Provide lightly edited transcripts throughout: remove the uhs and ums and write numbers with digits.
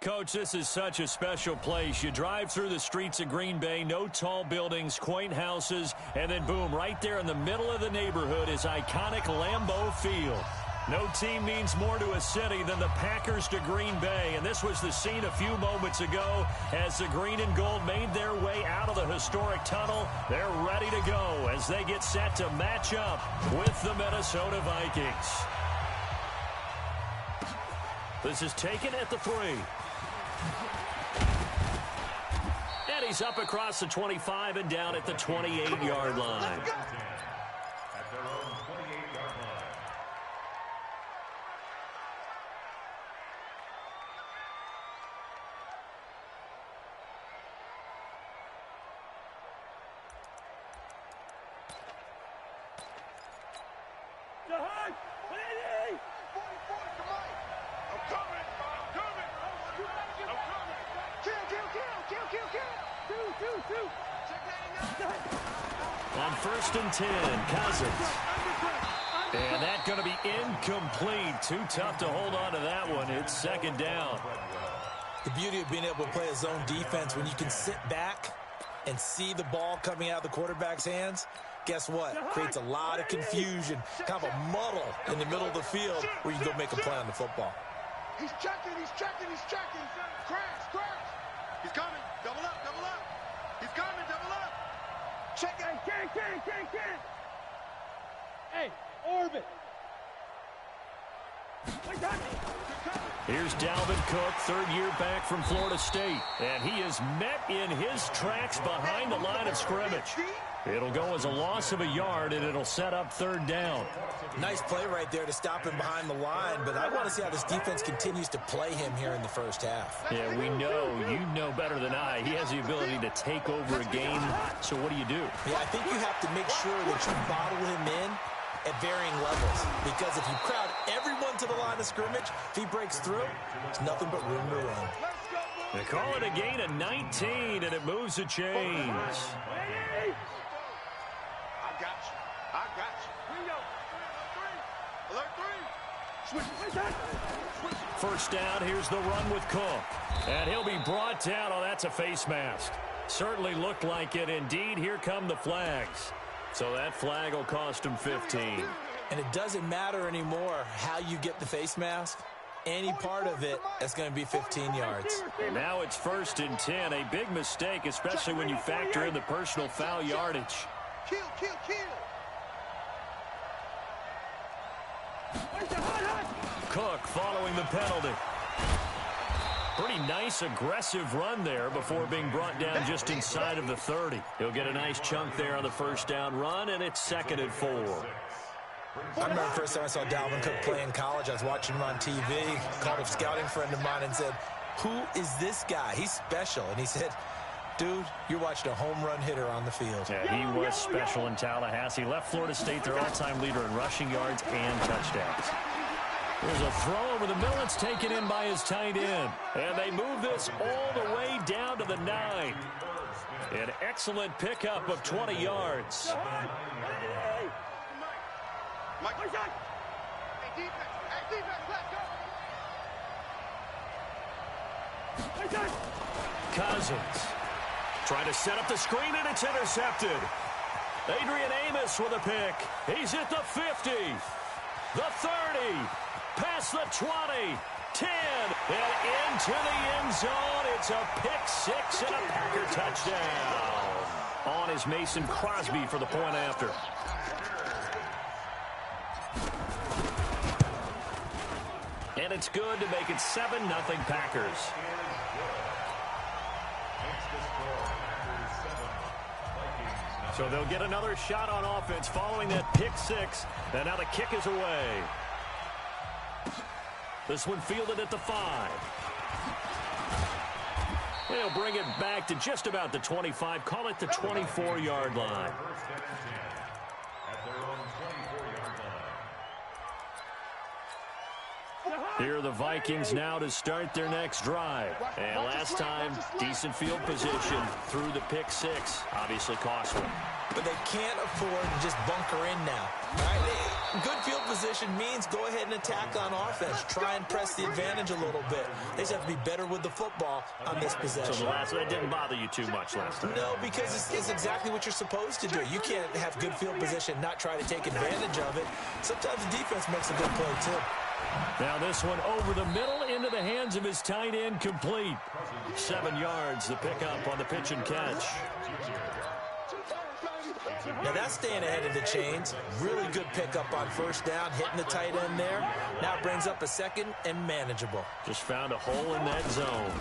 Coach, this is such a special place. You drive through the streets of Green Bay, no tall buildings, quaint houses, and then boom, right there in the middle of the neighborhood is iconic Lambeau Field. No team means more to a city than the Packers to Green Bay, and this was the scene a few moments ago as the green and gold made their way out of the historic tunnel. They're ready to go as they get set to match up with the Minnesota Vikings. This is taken at the 3. And he's up across the 25 and down at the 28-yard line. On 1st and 10, Cousins. And that's going to be incomplete. Too tough to hold on to that one. It's 2nd down. The beauty of being able to play a zone defense, when you can sit back and see the ball coming out of the quarterback's hands, guess what? Creates a lot of confusion, kind of a muddle in the middle of the field where you can go make a play on the football. He's checking. Crash. He's coming. Double up. He's coming. Double up. Check it. Can't. Hey, orbit. Here's Dalvin Cook, 3rd year back from Florida State. And he is met in his tracks behind the line of scrimmage. It'll go as a loss of a yard, and it'll set up 3rd down. Nice play right there to stop him behind the line, but I want to see how this defense continues to play him here in the first half. Yeah, we know. You know better than I. He has the ability to take over a game. So what do you do? Yeah, I think you have to make sure that you bottle him in at varying levels, because if you crowd everyone to the line of scrimmage, if he breaks through, there's nothing but room to run. They call it a gain of 19, and it moves the chains. I got you. Alert 3. Switch. First down, here's the run with Cook. And he'll be brought down. Oh, that's a face mask. Certainly looked like it. Indeed, here come the flags. So that flag will cost him 15. And it doesn't matter anymore how you get the face mask. Any part of it, that's going to be 15 yards. And now it's 1st and 10. A big mistake, especially when you factor in the personal foul yardage. Kill. Cook following the penalty. Pretty nice, aggressive run there before being brought down just inside of the 30. He'll get a nice chunk there on the 1st down run, and it's 2nd and 4. I remember the first time I saw Dalvin Cook play in college. I was watching him on TV, called a scouting friend of mine and said, "Who is this guy? He's special." And he said, "Dude, you're watching a home run hitter on the field." Yeah, he was special in Tallahassee. Left Florida State their all-time leader in rushing yards and touchdowns. There's a throw over the middle. It's taken in by his tight end. And they move this all the way down to the 9. An excellent pickup of 20 yards. Mike. Hey, defense, let's go. Cousins trying to set up the screen, and it's intercepted. Adrian Amos with a pick. He's at the 50, the 30, past the 20, 10, and into the end zone. It's a pick 6 and a Packer touchdown. On is Mason Crosby for the point after. And it's good to make it 7-0 Packers. So they'll get another shot on offense following that pick 6. And now the kick is away. This one fielded at the 5. They'll bring it back to just about the 25. Call it the 24-yard line. Here are the Vikings now to start their next drive. And last time, decent field position through the pick six. Obviously cost them. But they can't afford to just bunker in now. All right? Good field position means go ahead and attack on offense. Try and press the advantage a little bit. They just have to be better with the football on this possession. So that didn't bother you too much last time? No, because it's exactly what you're supposed to do. You can't have good field position and not try to take advantage of it. Sometimes the defense makes a good play, too. Now this one over the middle into the hands of his tight end, complete. 7 yards, the pickup on the pitch and catch. Now that's staying ahead of the chains. Really good pickup on first down, hitting the tight end there. Now brings up a second and manageable. Just found a hole in that zone.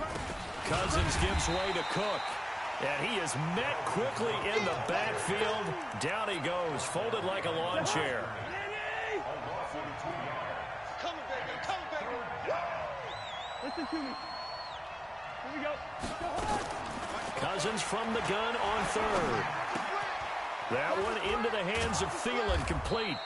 Cousins gives way to Cook. And he is met quickly in the backfield. Down he goes, folded like a lawn chair. Listen to me. Here we go. Cousins from the gun on third. That one into the hands of Thielen, complete.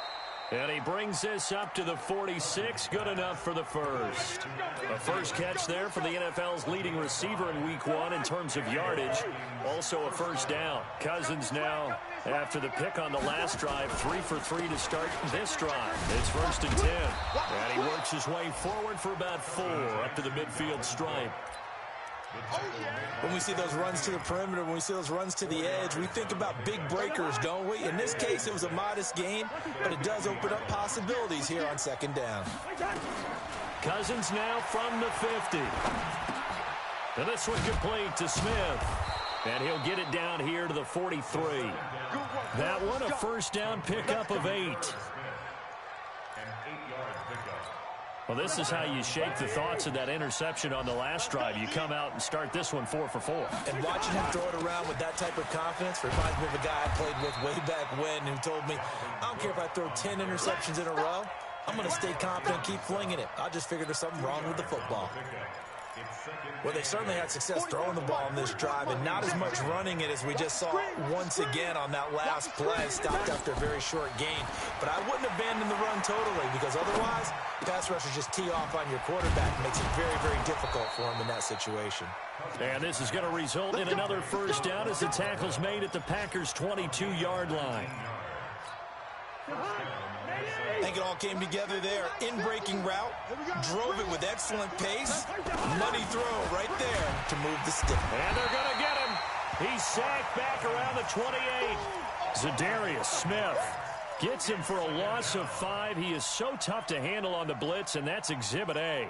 And he brings this up to the 46, good enough for the first. A first catch there for the NFL's leading receiver in Week 1 in terms of yardage. Also a first down. Cousins now, after the pick on the last drive, 3 for 3 to start this drive. It's 1st and 10. And he works his way forward for about 4 up to the midfield stripe. When we see those runs to the perimeter, when we see those runs to the edge, we think about big breakers, don't we? In this case, it was a modest gain, but it does open up possibilities here on second down. Cousins now from the 50. And this one complete to Smith. And he'll get it down here to the 43. That one a first down pickup of 8. Well, this is how you shake the thoughts of that interception on the last drive. You come out and start this one 4 for 4. And watching him throw it around with that type of confidence reminds me of a guy I played with way back when who told me, I don't care if I throw 10 interceptions in a row. I'm going to stay confident and keep flinging it. I just figured there's something wrong with the football. Well, they certainly had success throwing the ball on this drive and not as much running it as we just saw once again on that last play. Stopped after a very short gain. But I wouldn't abandon the run totally because otherwise, pass rushers just tee off on your quarterback. It makes it very, very difficult for him in that situation. And this is going to result in another first down as the tackle's made at the Packers' 22-yard line. I think it all came together there. In-breaking route, drove it with excellent pace. Money throw right there to move the stick. And they're going to get him. He's sacked back around the 28. Za'Darius Smith gets him for a loss of 5. He is so tough to handle on the blitz, and that's Exhibit A.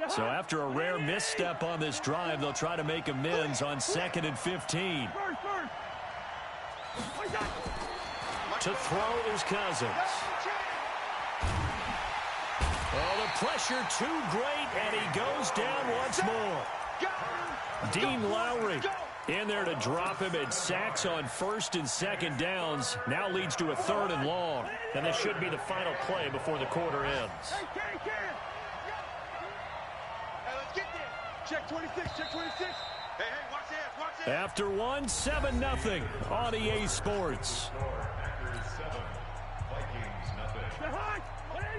So after a rare misstep on this drive, they'll try to make amends on 2nd and 15. To throw is Cousins. Oh, the pressure too great, and he goes down once more. Dean Lowry in there to drop him, and sacks on 1st and 2nd downs. Now leads to a 3rd and long. And this should be the final play before the quarter ends. Check 26, check 26. Hey, watch this, watch this. After 1, 7-0 on EA Sports.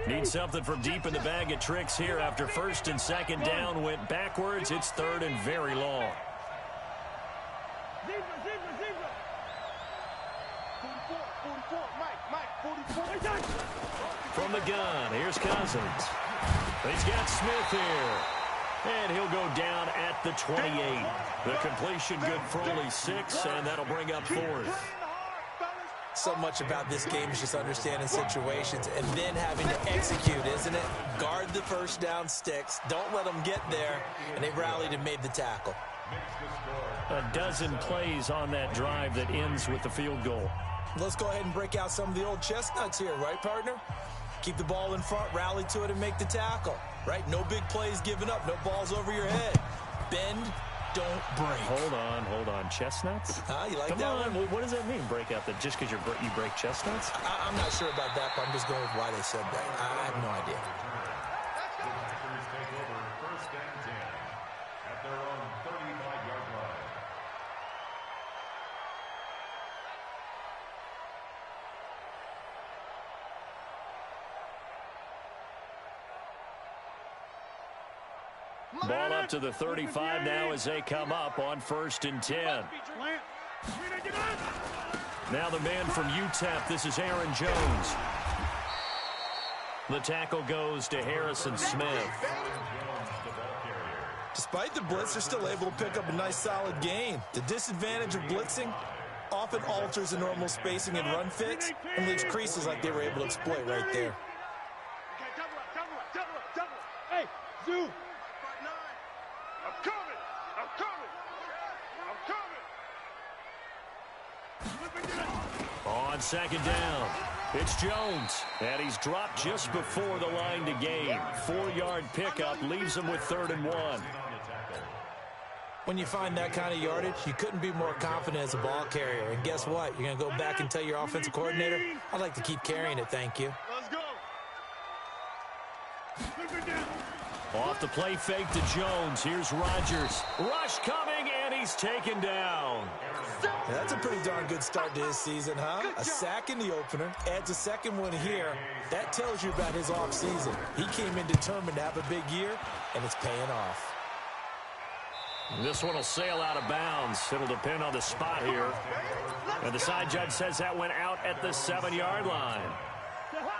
Need something from deep in the bag of tricks here after 1st and 2nd down went backwards. It's 3rd and very long. Zebra, zebra, zebra. 44, Mike, 44. From the gun, here's Cousins. He's got Smith here. And he'll go down at the 28. The completion good for only 6, and that'll bring up 4th. So much about this game is just understanding situations and then having to execute, isn't it? Guard the first down sticks. Don't let them get there. And they rallied and made the tackle. A dozen plays on that drive that ends with the field goal. Let's go ahead and break out some of the old chestnuts here, right, partner? Keep the ball in front, rally to it, and make the tackle, right? No big plays given up, no balls over your head. Bend, don't break. Hold on. Chestnuts? You like Come that on. one? What does that mean, break out? That just because you break chestnuts? I'm not sure about that, but I'm just going with why they said that. I have no idea. Ball up to the 35 now as they come up on 1st and 10. Now the man from UTEP, this is Aaron Jones. The tackle goes to Harrison Smith. Despite the blitz, they're still able to pick up a nice solid gain. The disadvantage of blitzing often alters the normal spacing and run fits and leaves creases like they were able to exploit right there. Hey, Zoo! I'm coming! On 2nd down, it's Jones, and he's dropped just before the line to gain. 4-yard pickup leaves him with 3rd and 1. When you find that kind of yardage, you couldn't be more confident as a ball carrier. And guess what? You're going to go back and tell your offensive coordinator, I'd like to keep carrying it, thank you. Let's go! Off the play fake to Jones. Here's Rodgers. Rush coming, and he's taken down. Yeah, that's a pretty darn good start to his season, huh? A sack in the opener, adds a second one here. That tells you about his offseason. He came in determined to have a big year, and it's paying off. This one will sail out of bounds. It'll depend on the spot here. And the side judge says that went out at the 7-yard line.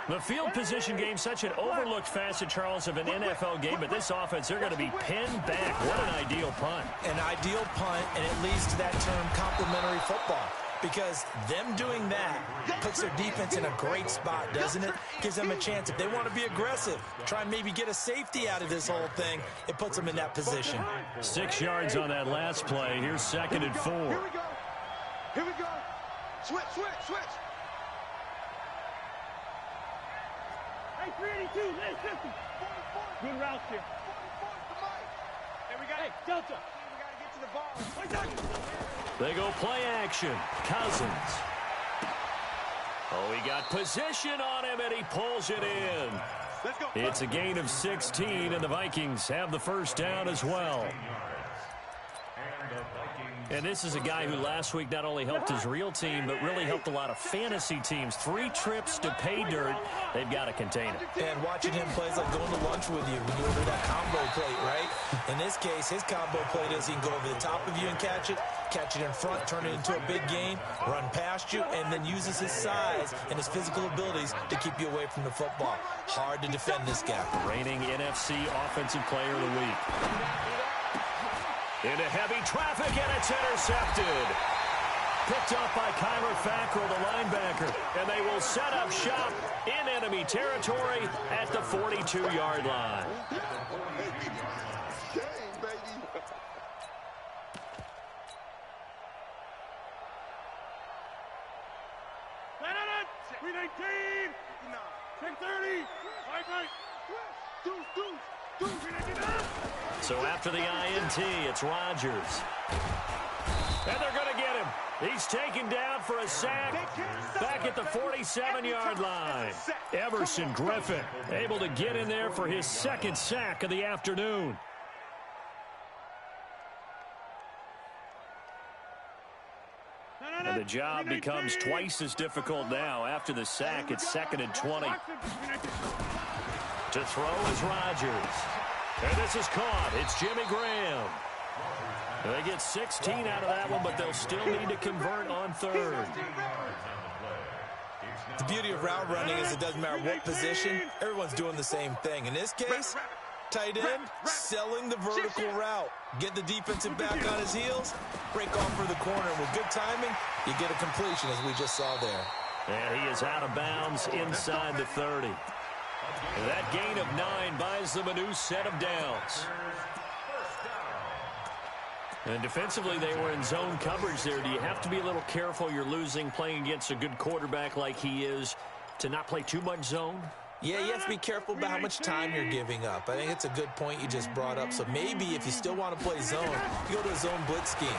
The field position game, such an overlooked facet, Charles, of an NFL game, but this offense, they're going to be pinned back. What an ideal punt. An ideal punt, and it leads to that term complementary football, because them doing that puts their defense in a great spot, doesn't it? Gives them a chance. If they want to be aggressive, try and maybe get a safety out of this whole thing, it puts them in that position. 6 yards on that last play. Here's 2nd and 4. Here we go. Switch. Hey, 382, lay system. Good routes here. Hey, we got it. Delta. We got to get to the ball. They go play action. Cousins. Oh, he got position on him, and he pulls it in. Let's go. It's a gain of 16, and the Vikings have the 1st down as well. And this is a guy who last week not only helped his real team, but really helped a lot of fantasy teams. 3 trips to pay dirt. They've got to contain it. And watching him play is like going to lunch with you when you order that combo plate, right? In this case, his combo plate is he can go over the top of you and catch it in front, turn it into a big gain, run past you, and then uses his size and his physical abilities to keep you away from the football. Hard to defend this guy. Reigning NFC Offensive Player of the Week. Into heavy traffic, and it's intercepted. Picked up by Kyler Fackrell, the linebacker. And they will set up shop in enemy territory at the 42-yard line. Green 18, 10-30, right. So after the INT, it's Rodgers. And they're going to get him. He's taken down for a sack back at the 47-yard line. Everson Griffin able to get in there for his 2nd sack of the afternoon. And the job becomes twice as difficult now. After the sack, it's 2nd and 20. To throw is Rodgers. And this is caught. It's Jimmy Graham. They get 16 out of that one, but they'll still need to convert on 3rd. The beauty of route running is it doesn't matter what position, everyone's doing the same thing. In this case, tight end, selling the vertical route. Get the defensive back on his heels, break off for the corner. And with good timing, you get a completion, as we just saw there. And he is out of bounds inside the 30. And that gain of 9 buys them a new set of downs. And defensively, they were in zone coverage there. Do you have to be a little careful you're losing playing against a good quarterback like he is to not play too much zone? Yeah, you have to be careful about how much time you're giving up. I think it's a good point you just brought up. So maybe if you still want to play zone, you go to a zone blitz scheme.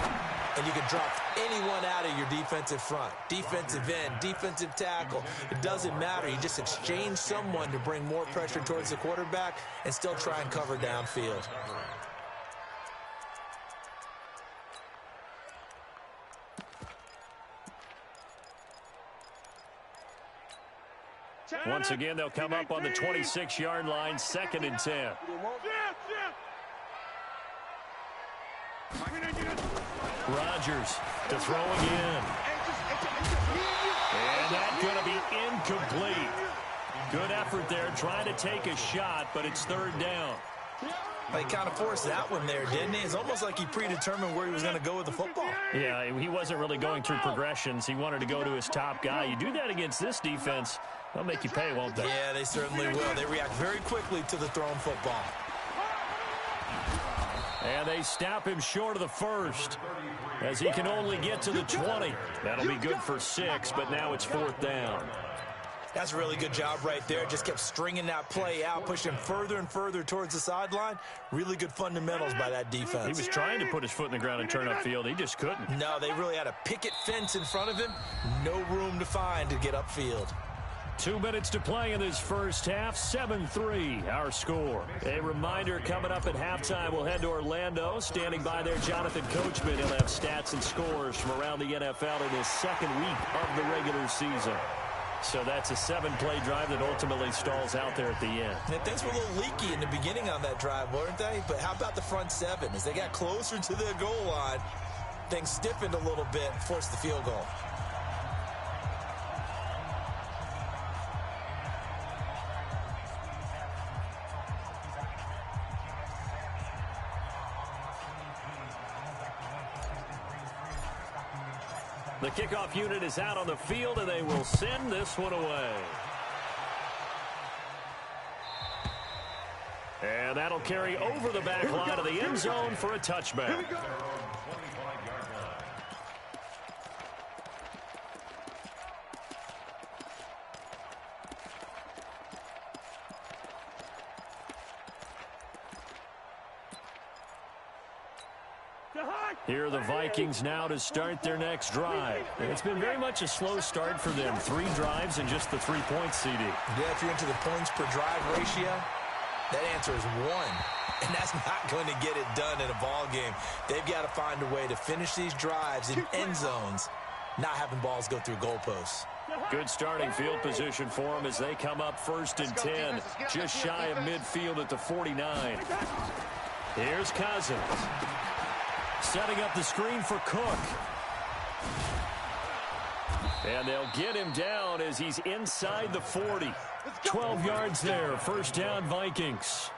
And you can drop anyone out of your defensive front. Defensive end, defensive tackle. It doesn't matter. You just exchange someone to bring more pressure towards the quarterback and still try and cover downfield. Once again, they'll come up on the 26-yard line, 2nd and 10. Rodgers to throw again. And that's going to be incomplete. Good effort there, trying to take a shot, but it's third down. He kind of forced that one there, didn't he? It's almost like he predetermined where he was going to go with the football. Yeah, he wasn't really going through progressions. He wanted to go to his top guy. You do that against this defense, they'll make you pay, won't they? Yeah, they certainly will. They react very quickly to the thrown football. And they snap him short of the first as he can only get to the 20. That'll be good for 6, but now it's fourth down. That's a really good job right there. Just kept stringing that play out, pushing further and further towards the sideline. Really good fundamentals by that defense. He was trying to put his foot in the ground and turn upfield. He just couldn't. No, they really had a picket fence in front of him. No room to find to get upfield. 2 minutes to play in this first half. 7-3, our score. A reminder, coming up at halftime, we'll head to Orlando. Standing by there, Jonathan Coachman. He'll have stats and scores from around the NFL in his second week of the regular season. So that's a 7-play drive that ultimately stalls out there at the end. And things were a little leaky in the beginning on that drive, weren't they? But how about the front 7? As they got closer to the goal line, things stiffened a little bit, forced the field goal. The kickoff unit is out on the field, and they will send this one away. And that'll carry over the back line of the end zone for a touchback. Here are the Vikings now to start their next drive. It's been very much a slow start for them. 3 drives and just the 3 points, CD. Yeah, if you're into the points per drive ratio, that answer is 1. And that's not going to get it done in a ball game. They've got to find a way to finish these drives in end zones, not having balls go through goalposts. Good starting field position for them as they come up 1st and 10, just shy of midfield at the 49. Here's Cousins. Setting up the screen for Cook. And they'll get him down as he's inside the 40. 12 yards there. First down, Vikings.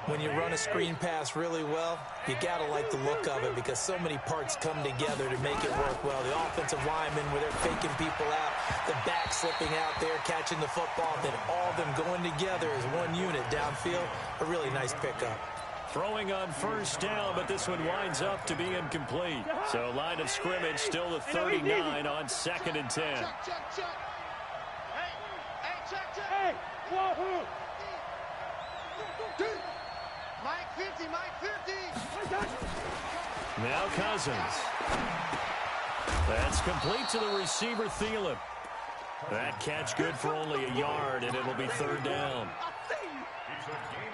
When you run a screen pass really well, you got to like the look of it because so many parts come together to make it work well. The offensive linemen, where they're faking people out, the back slipping out there, catching the football, then all of them going together as one unit downfield. A really nice pickup. Throwing on first down, but this one winds up to be incomplete. So line of scrimmage still the 39 on 2nd and 10. Check. Hey, whoa. Mike 50. Now Cousins. That's complete to the receiver, Thielen. That catch good for only a yard, and it'll be 3rd down.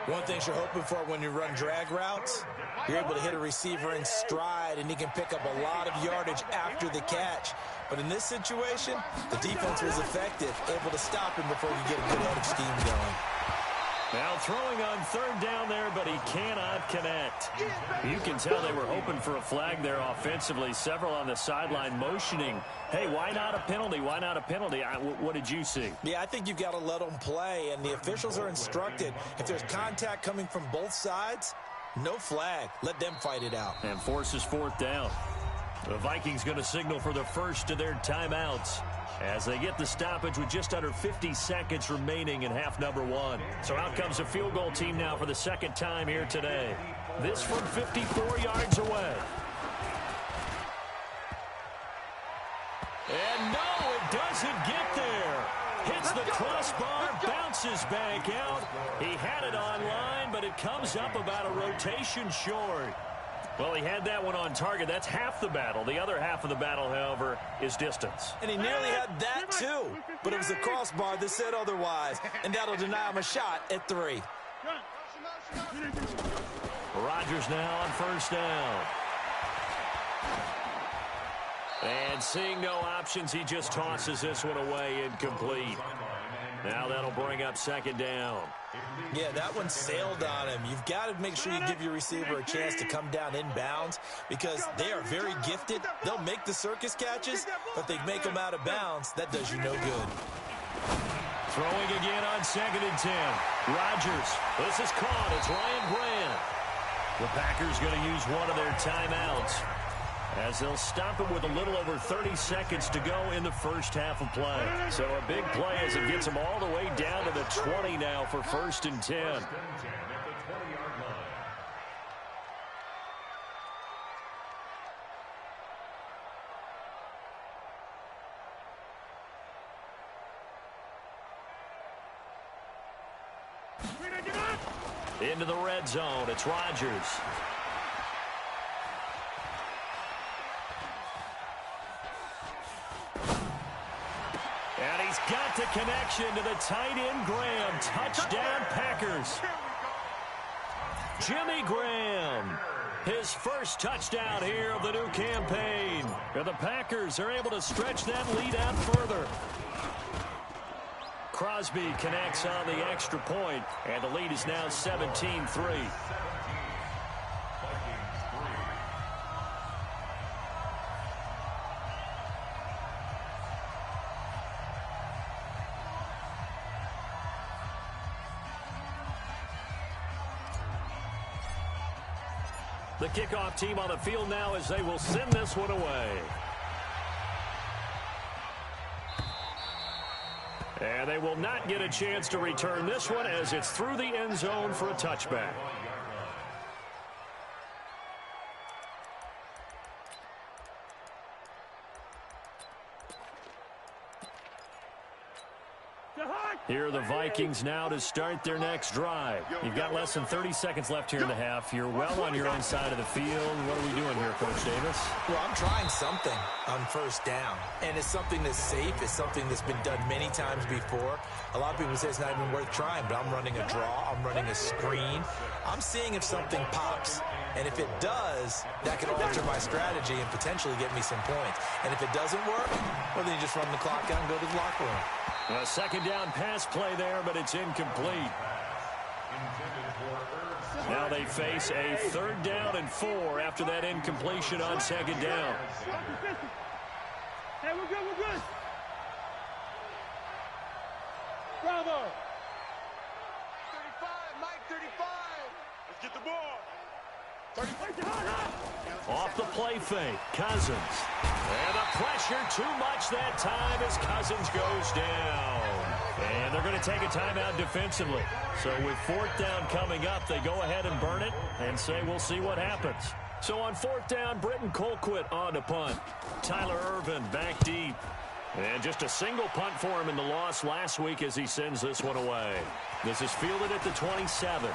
One thing you're hoping for when you run drag routes, you're able to hit a receiver in stride, and he can pick up a lot of yardage after the catch. But in this situation, the defense was effective, able to stop him before you get a good head of steam going. Now throwing on 3rd down there, but he cannot connect. You can tell they were hoping for a flag there offensively. Several on the sideline motioning, hey, why not a penalty? Why not a penalty? What did you see? Yeah, I think you've got to let them play, and the officials are instructed. If there's contact coming from both sides, no flag. Let them fight it out. And forces 4th down. The Vikings going to signal for the first of their timeouts as they get the stoppage with just under 50 seconds remaining in half number 1. So out comes a field goal team now for the 2nd time here today. This from 54 yards away. And no, it doesn't get there. Hits the crossbar, bounces back out. He had it online, but it comes up about a rotation short. Well, he had that one on target. That's half the battle. The other half of the battle, however, is distance. And he nearly had that, too. But it was the crossbar that said otherwise. And that'll deny him a shot at 3. Rodgers now on 1st down. And seeing no options, he just tosses this one away incomplete. Now that'll bring up second down. Yeah, that one sailed on him. You've got to make sure you give your receiver a chance to come down inbounds because they are very gifted. They'll make the circus catches, but they make them out of bounds. That does you no good. Throwing again on 2nd and 10. Rodgers. This is caught. It's Ryan Grant. The Packers going to use one of their timeouts as they'll stop it with a little over 30 seconds to go in the first half of play. So a big play as it gets them all the way down to the 20 now for 1st and 10. Into the red zone. It's Rodgers. And he's got the connection to the tight end, Graham. Touchdown, Packers. Jimmy Graham, his first touchdown here of the new campaign. And the Packers are able to stretch that lead out further. Crosby connects on the extra point, and the lead is now 17-3. The kickoff team on the field now as they will send this one away. And they will not get a chance to return this one as it's through the end zone for a touchback. Here are the Vikings now to start their next drive. You've got less than 30 seconds left here in the half. You're well on your own side of the field. What are we doing here, Coach Davis? Well, I'm trying something on first down, and it's something that's safe. It's something that's been done many times before. A lot of people say it's not even worth trying, but I'm running a draw. I'm running a screen. I'm seeing if something pops, and if it does, that could alter my strategy and potentially get me some points. And if it doesn't work, well, then you just run the clock out and go to the locker room. A second down pass play there, but it's incomplete. Now they face a 3rd down and 4 after that incompletion on 2nd down. Hey, we're good, we're good. Bravo. 35, Mike, 35. Let's get the ball. 35. Off the play fake, Cousins. And the pressure too much that time as Cousins goes down. And they're going to take a timeout defensively. So with 4th down coming up, they go ahead and burn it and say we'll see what happens. So on 4th down, Britton Colquitt on to punt. Tyler Ervin back deep. And just a single punt for him in the loss last week as he sends this one away. This is fielded at the 27.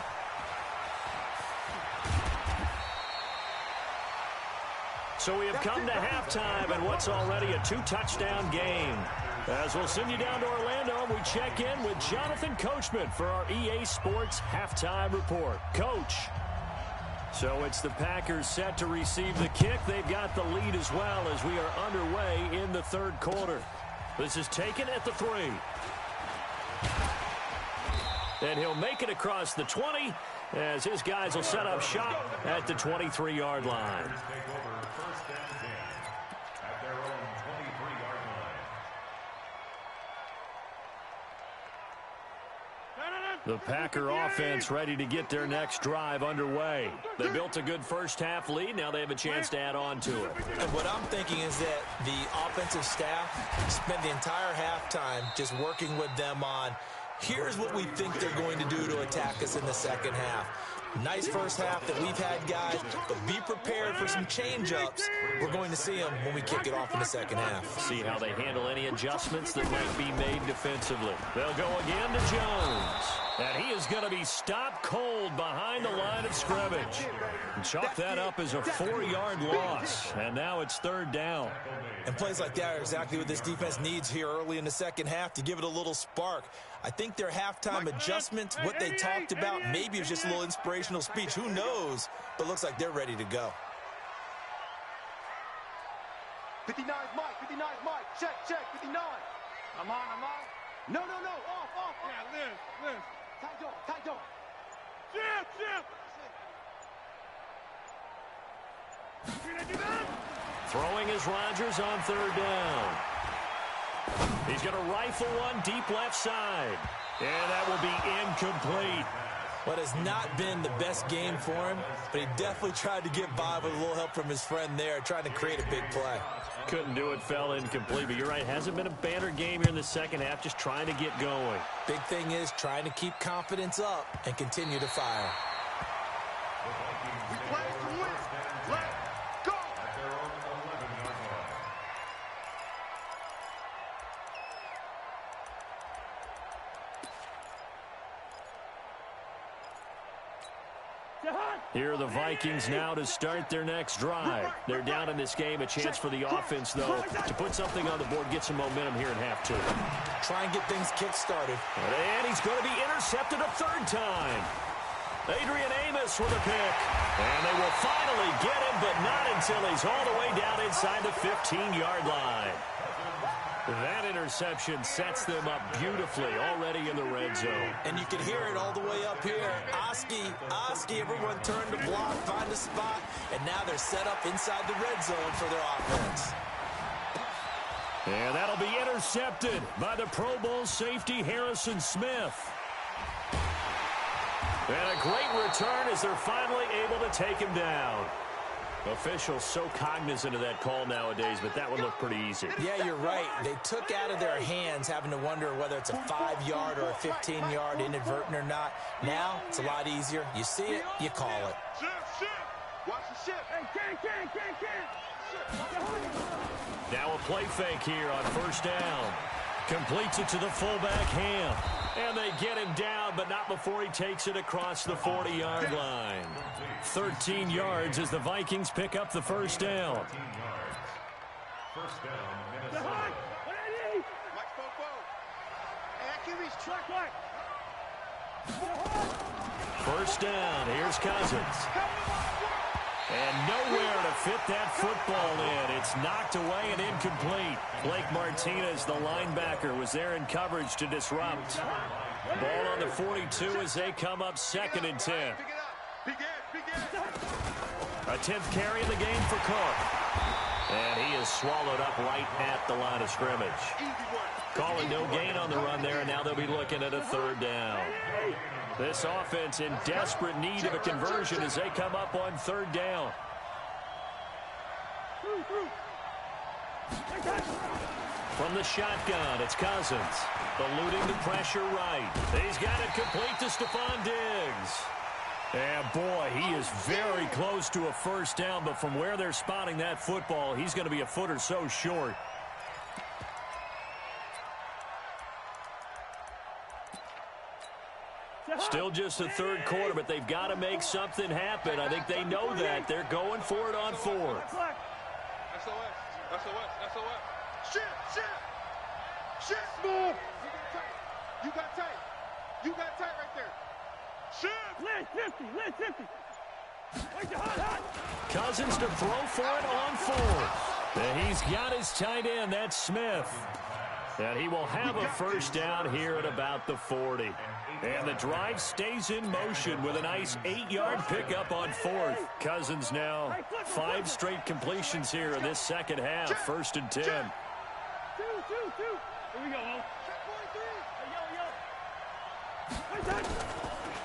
So we have come to halftime and what's already a 2-touchdown game. As we'll send you down to Orlando, we check in with Jonathan Coachman for our EA Sports Halftime Report. Coach. So it's the Packers set to receive the kick. They've got the lead as well as we are underway in the 3rd quarter. This is taken at the 3. And he'll make it across the 20 as his guys will set up shop at the 23-yard line. The Packer offense ready to get their next drive underway. They built a good first half lead. Now they have a chance to add on to it. And what I'm thinking is that the offensive staff spent the entire halftime just working with them on, here's what we think they're going to do to attack us in the second half. Nice first half that we've had, guys, but be prepared for some change-ups. We're going to see them when we kick it off in the second half. See how they handle any adjustments that might be made defensively. They'll go again to Jones. And he is going to be stopped cold behind the line of scrimmage. Chalk that up as a 4-yard loss. And now it's 3rd down. And plays like that are exactly what this defense needs here early in the second half to give it a little spark. I think their halftime adjustments, what they talked about, maybe it was just a little inspirational speech. Who knows? But looks like they're ready to go. 59's Mike, 59's Mike. Check, check, 59. I'm on. No. Off. Yeah, Liz. Tight door. Chip. Throwing is Rodgers on third down. He's going to rifle one deep left side. And that will be incomplete. What has not been the best game for him, but he definitely tried to get by with a little help from his friend there, trying to create a big play. Couldn't do it, fell incomplete. But you're right, hasn't been a banner game here in the second half, just trying to get going. Big thing is trying to keep confidence up and continue to fire. We play to win. Let's go. Here are the Vikings now to start their next drive. They're down in this game. A chance for the offense, though, to put something on the board, get some momentum here in half two. Try and get things kick-started. And he's going to be intercepted a third time. Adrian Amos with a pick. And they will finally get him, but not until he's all the way down inside the 15-yard line. That interception sets them up beautifully already in the red zone. And you can hear it all the way up here. Oski, everyone turned to block, find a spot, and now they're set up inside the red zone for their offense. And that'll be intercepted by the Pro Bowl safety Harrison Smith. And a great return as they're finally able to take him down. Officials so cognizant of that call nowadays, but that would look pretty easy. Yeah, you're right. They took out of their hands having to wonder whether it's a 5-yard or a 15-yard inadvertent or not. Now, it's a lot easier. You see it, you call it. Ship. Watch the ship. Hey, can. Now a play fake here on first down. Completes it to the fullback, Ham. And they get him down, but not before he takes it across the 40-yard line. 13 yards as the Vikings pick up the first down. First down, Minnesota. Mike Popo. And QB's track. First down, here's Cousins. And nowhere to fit that football in. It's knocked away and incomplete. Blake Martinez, the linebacker, was there in coverage to disrupt. Ball on the 42 as they come up 2nd and 10. A 10th carry in the game for Cook. And he is swallowed up right at the line of scrimmage. Calling no gain on the run there, and now they'll be looking at a third down. This offense in desperate need of a conversion as they come up on third down. From the shotgun, it's Cousins. Eluding the pressure right. He's got it complete to Stephon Diggs. And boy, he is very close to a first down, but from where they're spotting that football, he's going to be a foot or so short. Still just the third quarter, but they've got to make something happen. I think they know that. They're going for it on fourth. SOS. Shit. Move. You got tight right there. Shit. Lid 50. Cousins to throw for it on fourth. And he's got his tight end. That's Smith. And he will have a first down here at about the 40. And the drive stays in motion with a nice 8-yard pickup on fourth. Cousins now 5 straight completions here in this second half. 1st and 10. Here we go.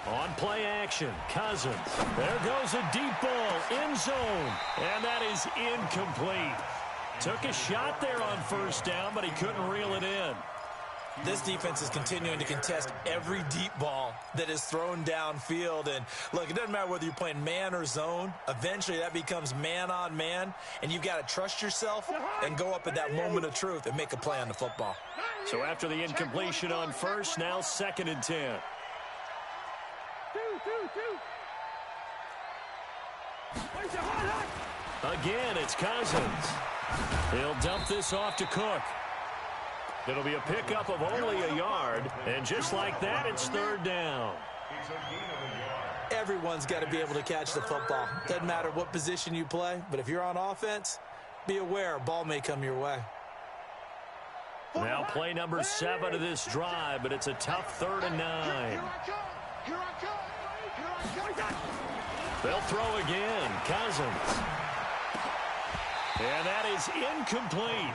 On play action, Cousins. There goes a deep ball, end zone. And that is incomplete. Took a shot there on first down, but he couldn't reel it in. This defense is continuing to contest every deep ball that is thrown downfield. And, look, it doesn't matter whether you're playing man or zone. Eventually, that becomes man-on-man, and you've got to trust yourself and go up at that moment of truth and make a play on the football. So after the incompletion on first, now 2nd and 10. Again, it's Cousins. He'll dump this off to Cook. It'll be a pickup of only a yard, and just like that, it's third down. Everyone's got to be able to catch the football. Doesn't matter what position you play, but if you're on offense, be aware a ball may come your way. Now play number 7 of this drive, but it's a tough 3rd and 9. They'll throw again. Cousins. And that is incomplete.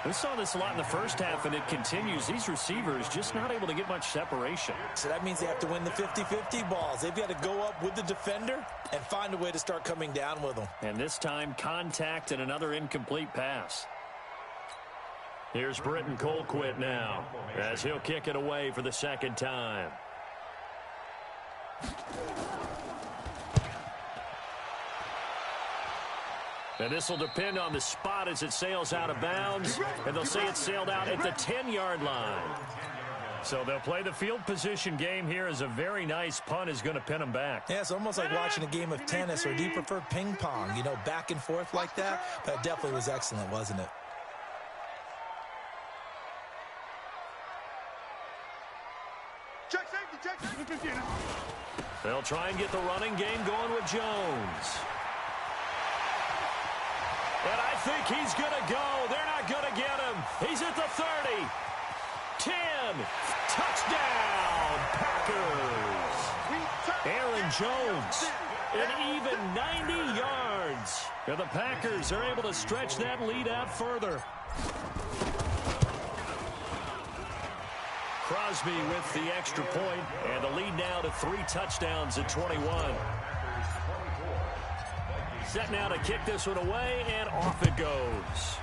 We saw this a lot in the first half, and it continues. These receivers just not able to get much separation. So that means they have to win the 50-50 balls. They've got to go up with the defender and find a way to start coming down with them. And this time, contact and another incomplete pass. Here's Britton Colquitt now, as he'll kick it away for the 2nd time. And this will depend on the spot as it sails out of bounds. And they'll say it sailed out at the 10-yard line. So they'll play the field position game here as a very nice punt is going to pin them back. Yeah, it's almost like watching a game of tennis, or do you prefer ping pong? You know, back and forth like that. That definitely was excellent, wasn't it? Check safety. They'll try and get the running game going with Jones. And I think he's going to go. They're not going to get him. He's at the 30. 10. Touchdown, Packers. Aaron Jones, an even 90 yards. And the Packers are able to stretch that lead out further. Crosby with the extra point, and the lead now to 3 touchdowns at 21. Set now to kick this one away, and off it goes.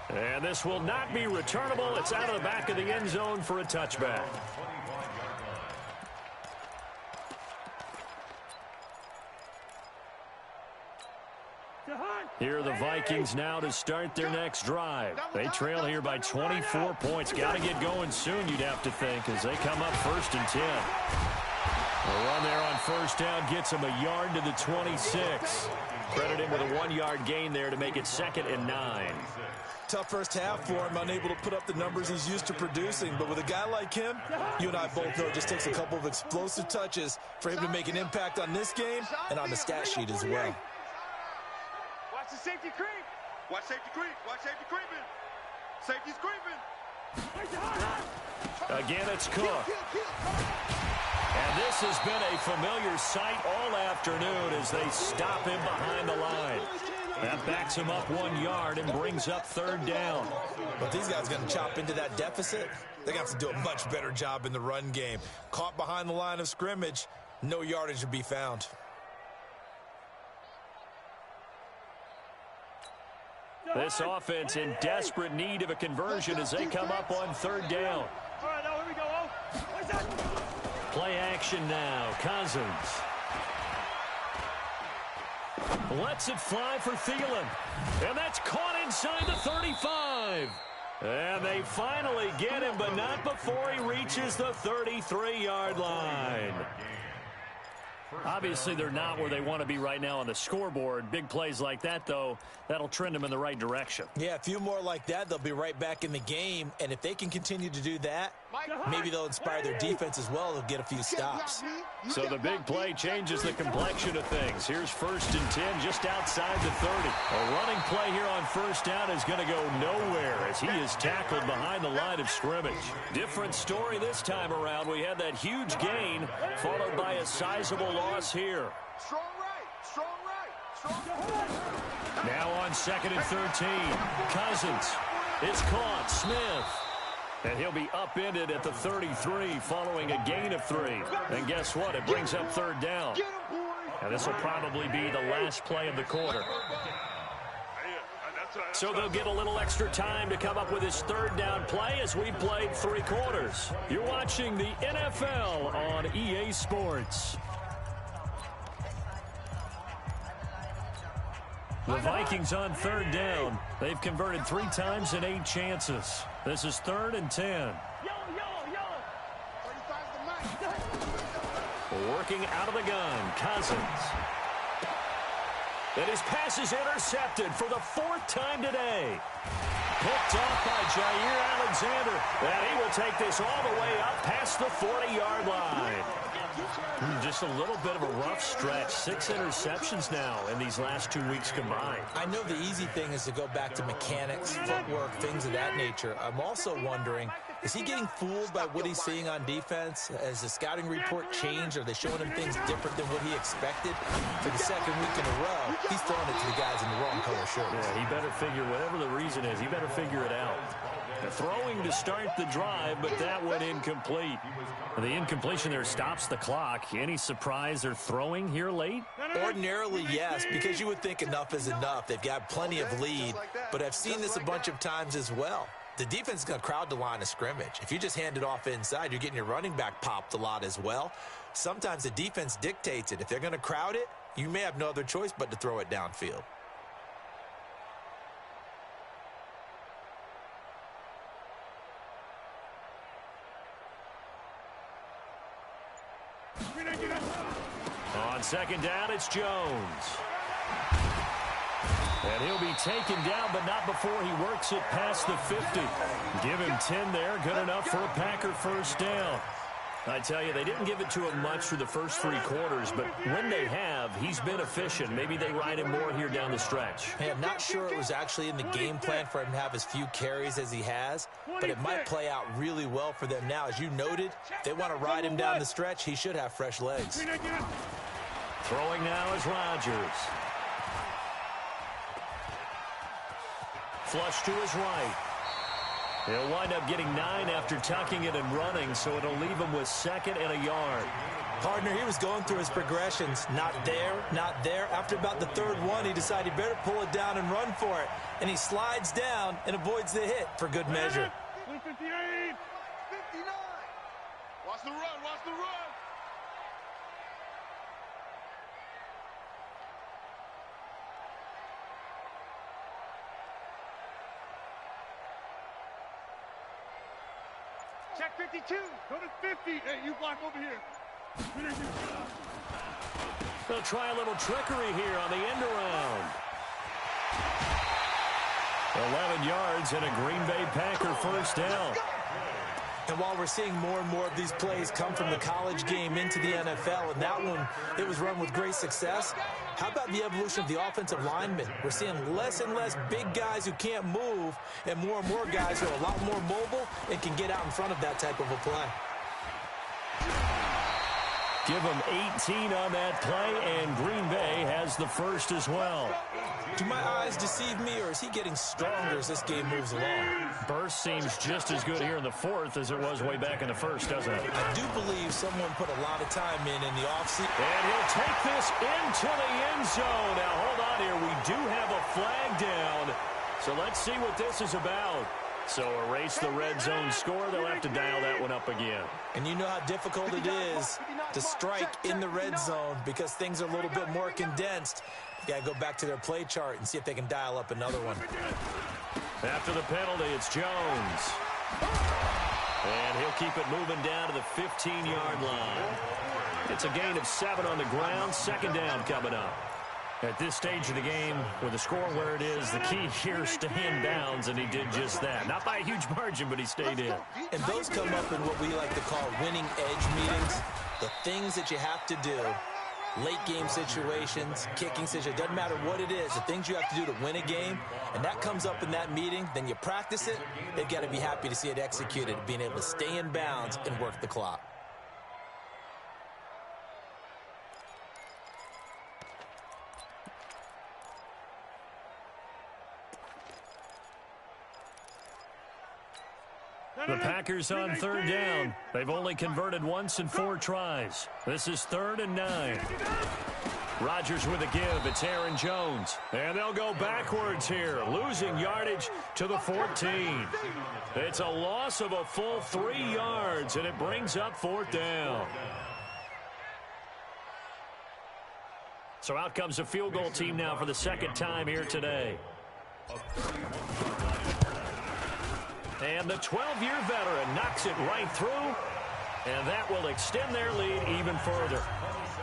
And this will not be returnable. It's out of the back of the end zone for a touchback. Here are the Vikings now to start their next drive. They trail here by 24 points. Got to get going soon, you'd have to think, as they come up 1st and 10. A run there on 1st down gets him a yard to the 26. Credit him with a 1-yard gain there to make it 2nd and 9. Tough first half for him, unable to put up the numbers he's used to producing. But with a guy like him, you and I both know it just takes a couple of explosive touches for him to make an impact on this game and on the stat sheet as well. Watch the safety creep. Watch safety creep. Watch safety creeping. Safety's creeping. Again, it's Cook. And this has been a familiar sight all afternoon as they stop him behind the line. That backs him up 1 yard and brings up 3rd down. But these guys are going to chop into that deficit. They're going to have to do a much better job in the run game. Caught behind the line of scrimmage, no yardage to be found. This offense in desperate need of a conversion as they come up on 3rd down. All right, now here we go. What's that? Play action now. Cousins lets it fly for Thielen. And that's caught inside the 35. And they finally get him, but not before he reaches the 33-yard line. Obviously, they're not where they want to be right now on the scoreboard. Big plays like that, though, that'll trend them in the right direction. Yeah, a few more like that, they'll be right back in the game. And if they can continue to do that, maybe they'll inspire their defense as well. They'll get a few stops. So the big play changes the complexion of things. Here's 1st and 10 just outside the 30. A running play here on 1st down is going to go nowhere as he is tackled behind the line of scrimmage. Different story this time around. We had that huge gain followed by a sizable loss here. Strong right. Now on 2nd and 13. Cousins. It's caught. Smith. And he'll be upended at the 33 following a gain of 3. And guess what? It brings up 3rd down. And this will probably be the last play of the quarter. So they'll get a little extra time to come up with his 3rd down play as we played 3 quarters. You're watching the NFL on EA Sports. The Vikings on 3rd down. They've converted 3 times in 8 chances. This is 3rd and 10. Working out of the gun, Cousins. And his pass is intercepted for the 4th time today. picked off by Jair Alexander. And he will take this all the way up past the 40-yard line. Just a little bit of a rough stretch. 6 interceptions now in these last 2 weeks combined. I know the easy thing is to go back to mechanics, footwork, things of that nature. I'm also wondering, is he getting fooled by what he's seeing on defense? Has the scouting report changed? Are they showing him things different than what he expected? For the second week in a row, he's throwing it to the guys in the wrong color shirts. Yeah, he better figure, whatever the reason is, he better figure it out. Throwing to start the drive, but that went incomplete. The incompletion there stops the clock. Any surprise they're throwing here late? Ordinarily, yes, because you would think enough is enough. They've got plenty of lead, but I've seen this a bunch of times as well. The defense is going to crowd the line of scrimmage. If you just hand it off inside, you're getting your running back popped a lot as well. Sometimes the defense dictates it. If they're going to crowd it, you may have no other choice but to throw it downfield. On second down, it's Jones. And he'll be taken down, but not before he works it past the 50. Give him 10 there. Good enough for a Packer first down. I tell you, they didn't give it to him much for the first 3 quarters, but when they have, he's been efficient. Maybe they ride him more here down the stretch. Hey, I'm not sure it was actually in the game plan for him to have as few carries as he has, but it might play out really well for them now. As you noted, if they want to ride him down the stretch, he should have fresh legs. Throwing now is Rodgers. Flush to his right. He'll wind up getting 9 after tucking it and running, so it'll leave him with 2nd and a yard. Partner, he was going through his progressions. Not there, not there. After about the 3rd one, he decided he better pull it down and run for it. And he slides down and avoids the hit for good measure. 59. Watch the run, watch the run. Check 52. Go to 50. Hey, you block over here. They'll try a little trickery here on the end around. 11 yards and a Green Bay Packer first down. And while we're seeing more and more of these plays come from the college game into the NFL, and that one, it was run with great success, how about the evolution of the offensive linemen? We're seeing less and less big guys who can't move and more guys who are a lot more mobile and can get out in front of that type of a play. Give him 18 on that play, and Green Bay has the first as well. Do my eyes deceive me, or is he getting stronger as this game moves along? Burst seems just as good here in the 4th as it was way back in the 1st, doesn't it? I do believe someone put a lot of time in the offseason. And he'll take this into the end zone. Now, hold on here. We do have a flag down, so let's see what this is about. So erase the red zone score. They'll have to dial that one up again. And you know how difficult it is to strike in the red zone because things are a little bit more condensed. You got to go back to their play chart and see if they can dial up another one. After the penalty, it's Jones. And he'll keep it moving down to the 15-yard line. It's a gain of 7 on the ground. 2nd down coming up. At this stage of the game, with the score where it is, the key here is stay in bounds, and he did just that. Not by a huge margin, but he stayed in. And those come up in what we like to call winning edge meetings. The things that you have to do, late game situations, kicking situations, doesn't matter what it is, the things you have to do to win a game, and that comes up in that meeting, then you practice it, they've got to be happy to see it executed, being able to stay in bounds and work the clock. The Packers on 3rd down. They've only converted once in 4 tries. This is 3rd and 9. Rodgers with a give. It's Aaron Jones. And they'll go backwards here, losing yardage to the 14. It's a loss of a full 3 yards, and it brings up 4th down. So out comes a field goal team now for the 2nd time here today. And the 12-year veteran knocks it right through. And that will extend their lead even further.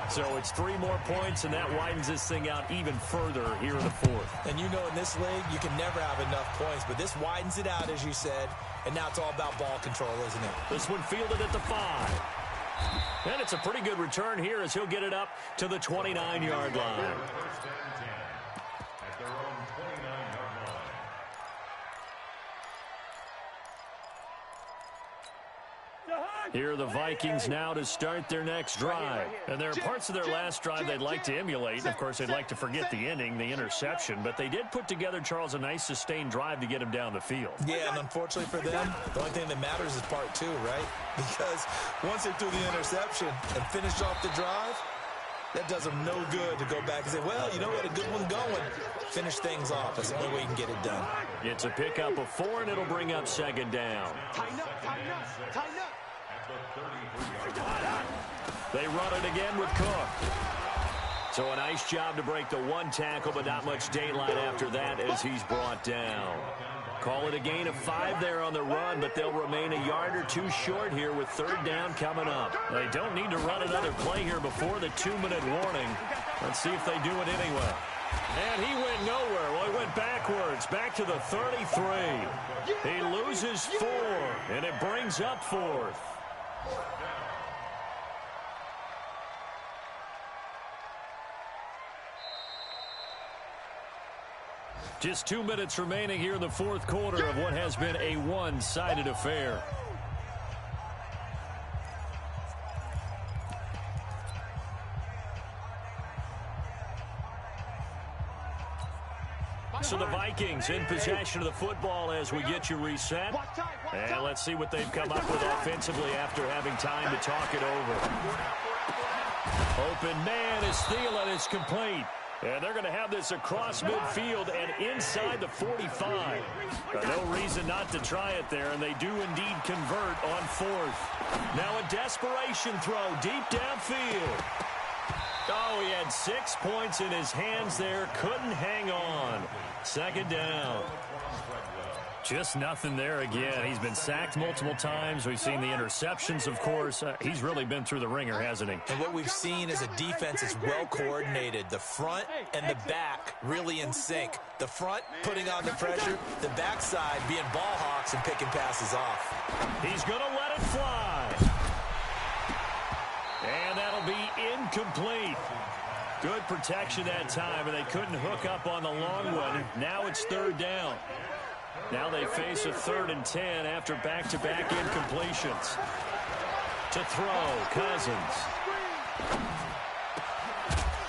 So it's 3 more points, and that widens this thing out even further here in the fourth. And you know in this league, you can never have enough points, but this widens it out, as you said, and now it's all about ball control, isn't it? This one fielded at the 5. And it's a pretty good return here as he'll get it up to the 29-yard line. Here are the Vikings now to start their next drive. And there are parts of their last drive they'd like to emulate. And, of course, they'd like to forget the ending, the interception. But they did put together, Charles, a nice sustained drive to get him down the field. Yeah, and unfortunately for them, the only thing that matters is part 2, right? Because once they threw the interception and finished off the drive, that does them no good to go back and say, well, you know, we had a good one going. Finish things off. That's the only way you can get it done. It's a pickup of 4, and it'll bring up second down. Tighten up, tighten up, tighten up. They run it again with Cook. So a nice job to break the 1 tackle, but not much daylight after that as he's brought down. Call it a gain of 5 there on the run, but they'll remain a yard or 2 short here with 3rd down coming up. They don't need to run another play here before the 2-minute warning. Let's see if they do it anyway. And he went nowhere. Well, he went backwards, back to the 33. He loses 4, and it brings up 4th. Just 2 minutes remaining here in the 4th quarter of what has been a one-sided affair. So the Vikings in possession of the football as we get you reset. And let's see what they've come up with offensively after having time to talk it over. Open man is Thielen. It's complete. And they're going to have this across midfield and inside the 45. No reason not to try it there, and they do indeed convert on 4th. Now a desperation throw deep downfield. Oh, he had 6 points in his hands there. Couldn't hang on. Second down. Just nothing there again. He's been sacked multiple times. We've seen the interceptions, of course. He's really been through the ringer, hasn't he? And what we've seen is a defense that's well coordinated. The front and the back really in sync. The front putting on the pressure. The backside being ball hawks and picking passes off. He's going to let it fly. And that'll be incomplete. Good protection that time, and they couldn't hook up on the long one. Now it's 3rd down. Now they face a 3rd and 10 after back-to-back incompletions. To throw, Cousins.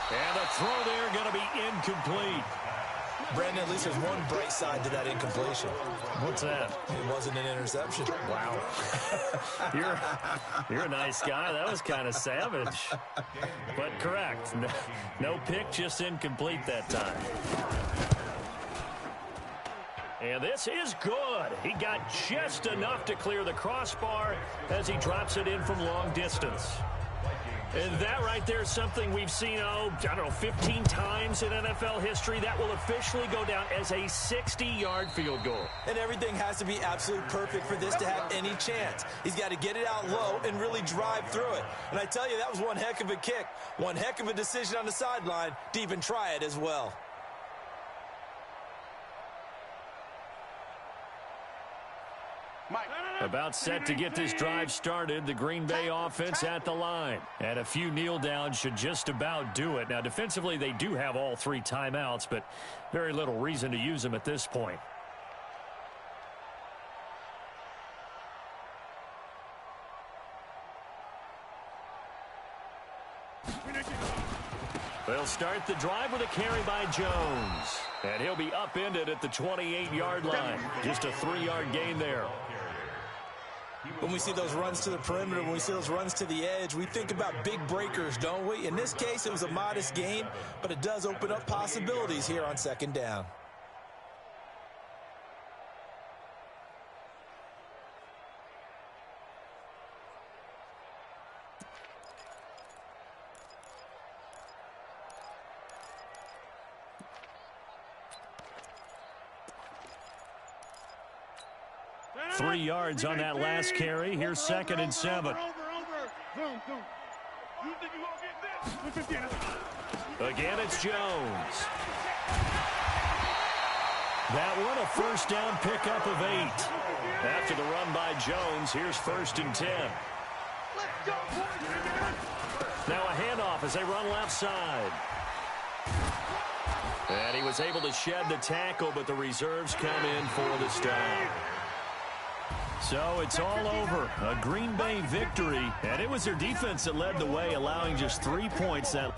And the throw there going to be incomplete. Brandon, at least there's one bright side to that incompletion. What's that? It wasn't an interception. Wow. You're a nice guy. That was kind of savage. But correct. No pick, just incomplete that time. And this is good. He got just enough to clear the crossbar as he drops it in from long distance. And that right there is something we've seen, I don't know, 15 times in NFL history. That will officially go down as a 60-yard field goal. And everything has to be absolutely perfect for this to have any chance. He's got to get it out low and really drive through it. And I tell you, that was one heck of a kick. One heck of a decision on the sideline to even try it as well. About set to get this drive started, the Green Bay offense at the line. And a few kneel downs should just about do it. Now, defensively, they do have all 3 timeouts, but very little reason to use them at this point. They'll start the drive with a carry by Jones. And he'll be upended at the 28-yard line. Just a 3-yard gain there. When we see those runs to the perimeter, when we see those runs to the edge, we think about big breakers, don't we? In this case, it was a modest gain, but it does open up possibilities here on 2nd down. Three yards on that last carry. Here's 2nd and 7. You think you gonna get this? Again, it's Jones. That one a first down pickup of 8. After the run by Jones, here's 1st and 10. Now a handoff as they run left side. And he was able to shed the tackle, but the reserves come in for the stop. So it's all over. A Green Bay victory, and it was their defense that led the way, allowing just 3 points. That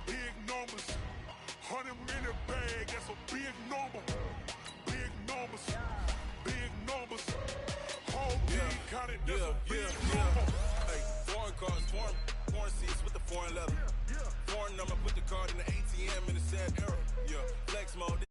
big numbers, 100-minute bag, that's a big number. Big numbers, whole team counted, that's a big number. Hey, foreign cars, foreign seats with the foreign leather. Foreign number, put the card in the ATM in the sad era. Yeah, flex mode.